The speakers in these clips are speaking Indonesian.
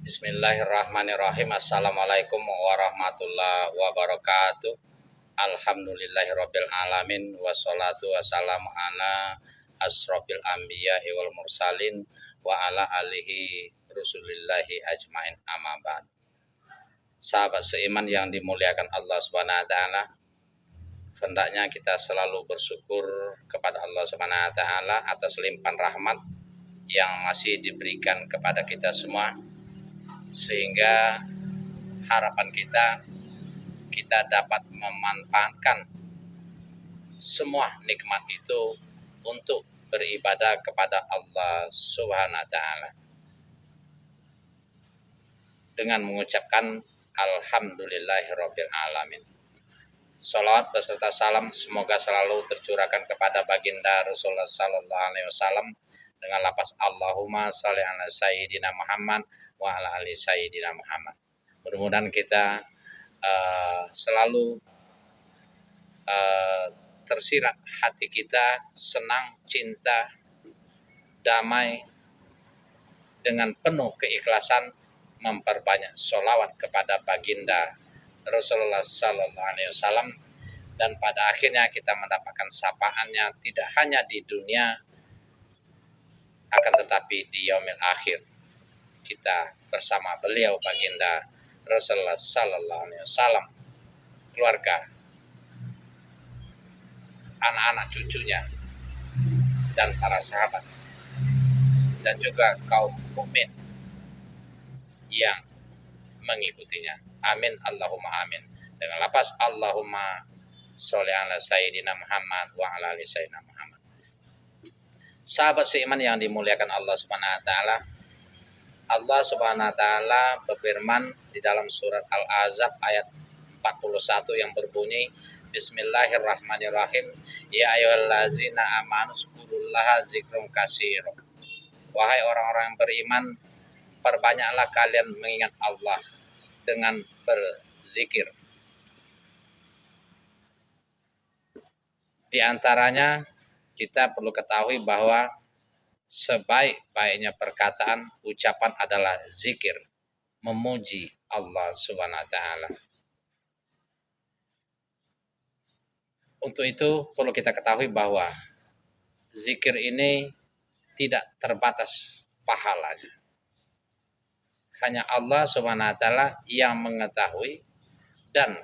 Bismillahirrahmanirrahim. Assalamualaikum warahmatullahi wabarakatuh. Alhamdulillahirabbil alamin wassalatu wassalamu ala asrofil anbiya'i wal mursalin wa ala alihi rasulillahi ajmain, amma ba'd. Sahabat seiman yang dimuliakan Allah Subhanahu wa taala, hendaknya kita selalu bersyukur kepada Allah Subhanahu wa taala atas limpahan rahmat yang masih diberikan kepada kita semua, sehingga harapan kita dapat memanfaatkan semua nikmat itu untuk beribadah kepada Allah Subhanahu wa taala dengan mengucapkan alhamdulillahirabbil alamin. Salawat beserta salam semoga selalu tercurahkan kepada baginda Rasulullah sallallahu alaihi wasallam dengan lafaz Allahumma shalli ala sayyidina Muhammad wa ala ali sayyidina Muhammad. Mudah-mudahan kita selalu tersirat hati kita senang, cinta, damai, dengan penuh keikhlasan memperbanyak sholawat kepada baginda Rasulullah sallallahu alaihi wasallam, dan pada akhirnya kita mendapatkan syafaatnya tidak hanya di dunia akan tetapi di yaumil akhir kita bersama beliau baginda Rasulullah sallallahu alaihi wasallam, keluarga, anak-anak cucunya, dan para sahabat, dan juga kaum mukmin yang mengikutinya. Amin Allahumma amin. Dengan lafaz Allahumma sholli ala sayyidina Muhammad wa ala ali sayyidina Muhammad. Sahabat seiman yang dimuliakan Allah Subhanahu wa taala, Allah Subhanahu wa taala berfirman di dalam surat Al-Ahzab ayat 41 yang berbunyi, Bismillahirrahmanirrahim. Ya ayyuhallazina amanu zkurullaha dzikran katsiran. Wahai orang-orang yang beriman, perbanyaklah kalian mengingat Allah dengan berzikir. Di antaranya kita perlu ketahui bahwa sebaik-baiknya perkataan, ucapan adalah zikir, memuji Allah Subhanahu wa taala. Untuk itu perlu kita ketahui bahwa zikir ini tidak terbatas pahalanya. Hanya Allah Subhanahu wa taala yang mengetahui, dan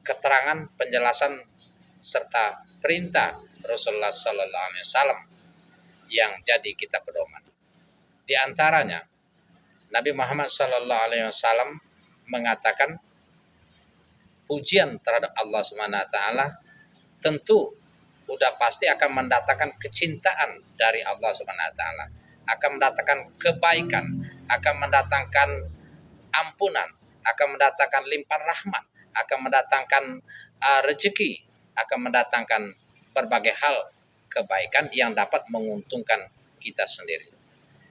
keterangan, penjelasan serta perintah Rasulullah sallallahu alaihi wasallam yang jadi kita pedoman. Di antaranya Nabi Muhammad sallallahu alaihi wasallam mengatakan pujian terhadap Allah Subhanahu wa taala tentu udah pasti akan mendatangkan kecintaan dari Allah Subhanahu wa taala, akan mendatangkan kebaikan, akan mendatangkan ampunan, akan mendatangkan limpahan rahmat, akan mendatangkan rezeki, akan mendatangkan berbagai hal kebaikan yang dapat menguntungkan kita sendiri.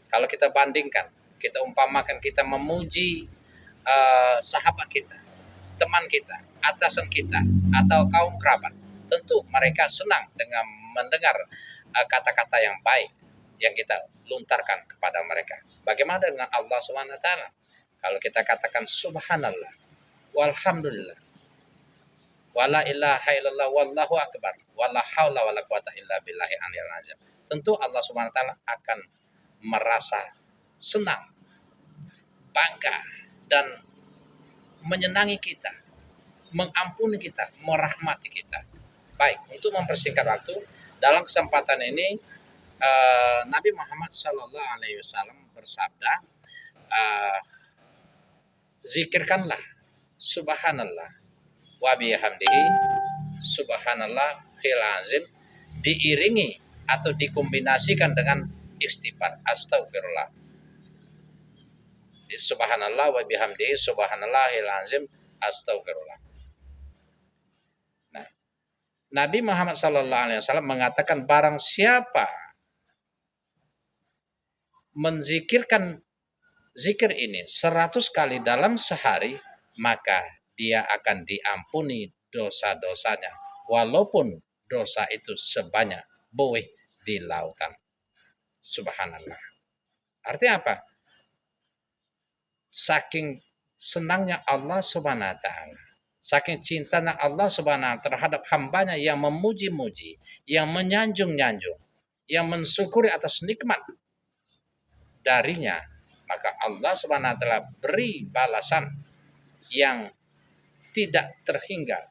Kalau kita bandingkan, kita umpamakan kita memuji sahabat kita, teman kita, atasan kita, atau kaum kerabat, tentu mereka senang dengan mendengar kata-kata yang baik yang kita lontarkan kepada mereka. Bagaimana dengan Allah Subhanahu wa taala? Kalau kita katakan subhanallah, walhamdulillah, wala ilaha illallah, wallahu akbar, wala haula wala quwata illa billahi aliyil azim, tentu Allah Subhanahu wa taala akan merasa senang, bangga, dan menyenangi kita, mengampuni kita, merahmati kita. Baik, untuk mempersingkat waktu, dalam kesempatan ini Nabi Muhammad sallallahu alaihi wasallam bersabda, zikirkanlah subhanallah wa bihamdihi subhanallahil azim, diiringi atau dikombinasikan dengan istighfar, astagfirullah. Subhanallah wa bihamdihi subhanallahil azim, astagfirullah. Nah, Nabi Muhammad sallallahu alaihi wasallam mengatakan barang siapa menzikirkan zikir ini 100 kali dalam sehari, maka dia akan diampuni dosa-dosanya, walaupun dosa itu sebanyak buih di lautan. Subhanallah. Artinya apa? saking senangnya Allah Subhanahu wa taala, saking cintanya Allah Subhanahu wa taala terhadap hambanya yang memuji-muji, yang menyanjung-nyanjung, yang mensyukuri atas nikmat darinya, maka Allah Subhanahu wa taala beri balasan yang tidak terhingga,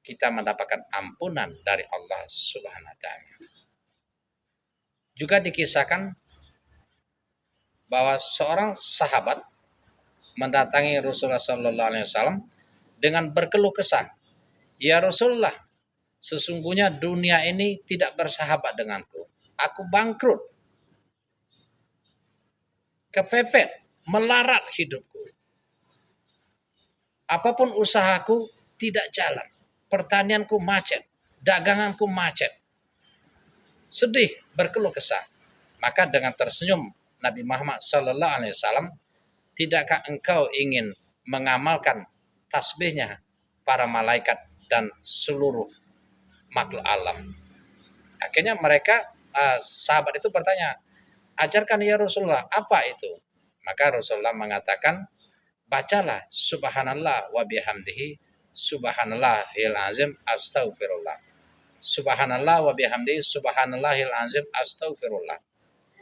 kita mendapatkan ampunan dari Allah Subhanahu wa taala. Juga dikisahkan bahwa seorang sahabat mendatangi Rasulullah sallallahu alaihi wasallam dengan berkeluh kesah. Ya Rasulullah, sesungguhnya dunia ini tidak bersahabat denganku. Aku bangkrut, kepepet, melarat hidupku. Apapun usahaku tidak jalan. Pertanianku macet, daganganku macet. Sedih, berkeluh kesah. Maka dengan tersenyum Nabi Muhammad sallallahu alaihi wasallam, tidakkah engkau ingin mengamalkan tasbihnya para malaikat dan seluruh makhluk alam? Akhirnya mereka, sahabat itu bertanya, ajarkan ya Rasulullah, apa itu? Maka Rasulullah mengatakan, bacalah subhanallah wa bihamdihi subhanallahil azim astaghfirullah. Subhanallah wa bihamdihi subhanallahil azim astaghfirullah.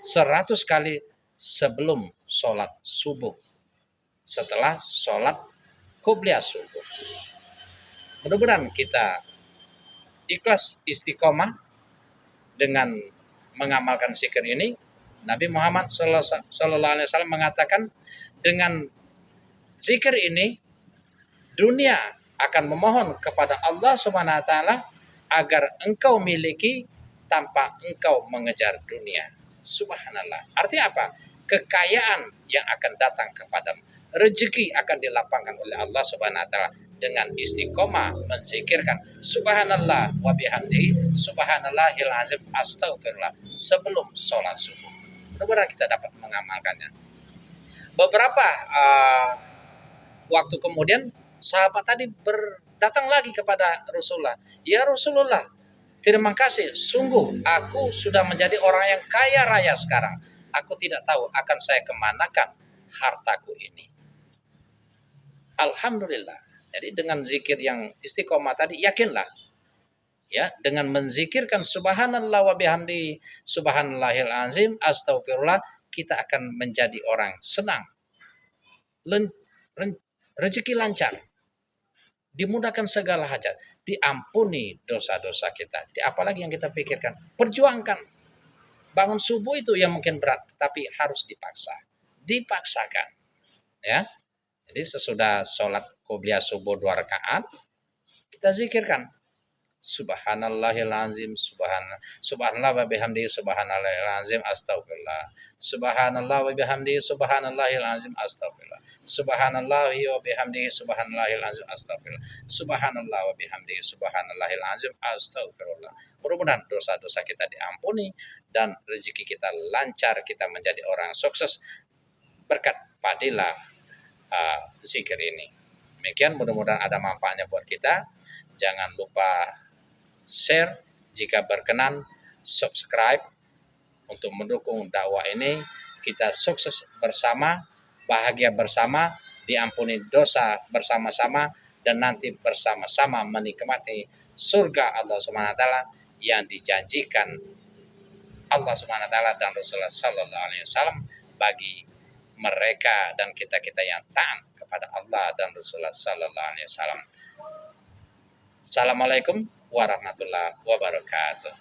100 kali sebelum sholat subuh, setelah sholat qobliyah subuh. Mudah-mudahan kita ikhlas istiqomah dengan mengamalkan zikir ini. Nabi Muhammad sallallahu alaihi wasallam mengatakan, dengan zikir ini dunia akan memohon kepada Allah Subhanahu wa taala agar engkau miliki tanpa engkau mengejar dunia. Subhanallah. Artinya apa? Kekayaan yang akan datang kepadamu, rezeki akan dilapangkan oleh Allah Subhanahu wa taala dengan istiqomah menzikirkan subhanallah wa bihamdihi subhanallahil azim astaghfirullah sebelum sholat subuh. Mudah-mudahan kita dapat mengamalkannya. Beberapa waktu kemudian sahabat tadi datang lagi kepada Rasulullah. Ya Rasulullah, terima kasih. Sungguh aku sudah menjadi orang yang kaya raya sekarang. Aku tidak tahu akan saya kemanakan hartaku ini. Alhamdulillah. Jadi dengan zikir yang istiqomah tadi, yakinlah. Ya, dengan menzikirkan subhanallah wa bihamdi subhanallahil azim astaghfirullah, kita akan menjadi orang senang. Rezeki lancar. Dimudahkan segala hajat, diampuni dosa-dosa kita. Jadi apalagi yang kita pikirkan? Perjuangkan. Bangun subuh itu yang mungkin berat, tapi harus dipaksakan. Ya. Jadi sesudah sholat qobliyah subuh 2 rakaat, kita zikirkan subhanallahil azim subhanallah wa bihamdihi subhanallahil azim astaghfirullah. Subhanallah wa bihamdihi subhanallahil azim astaghfirullah. Subhanallah wa bihamdihi subhanallahil azim astaghfirullah. Subhanallah wa bihamdihi subhanallahil azim astaghfirullah. Mudah-mudahan dosa-dosa kita diampuni dan rezeki kita lancar, kita menjadi orang sukses berkat fadilah zikir ini. Demikian, mudah-mudahan ada manfaatnya buat kita. Jangan lupa share, jika berkenan subscribe untuk mendukung dakwah ini. Kita sukses bersama, bahagia bersama, diampuni dosa bersama-sama, dan nanti bersama-sama menikmati surga Allah Subhanahu wa taala yang dijanjikan Allah Subhanahu wa taala dan Rasulullah sallallahu alaihi wasallam bagi mereka dan kita-kita yang taat kepada Allah dan Rasulullah sallallahu alaihi wasallam. Assalamualaikum warahmatullahi wabarakatuh.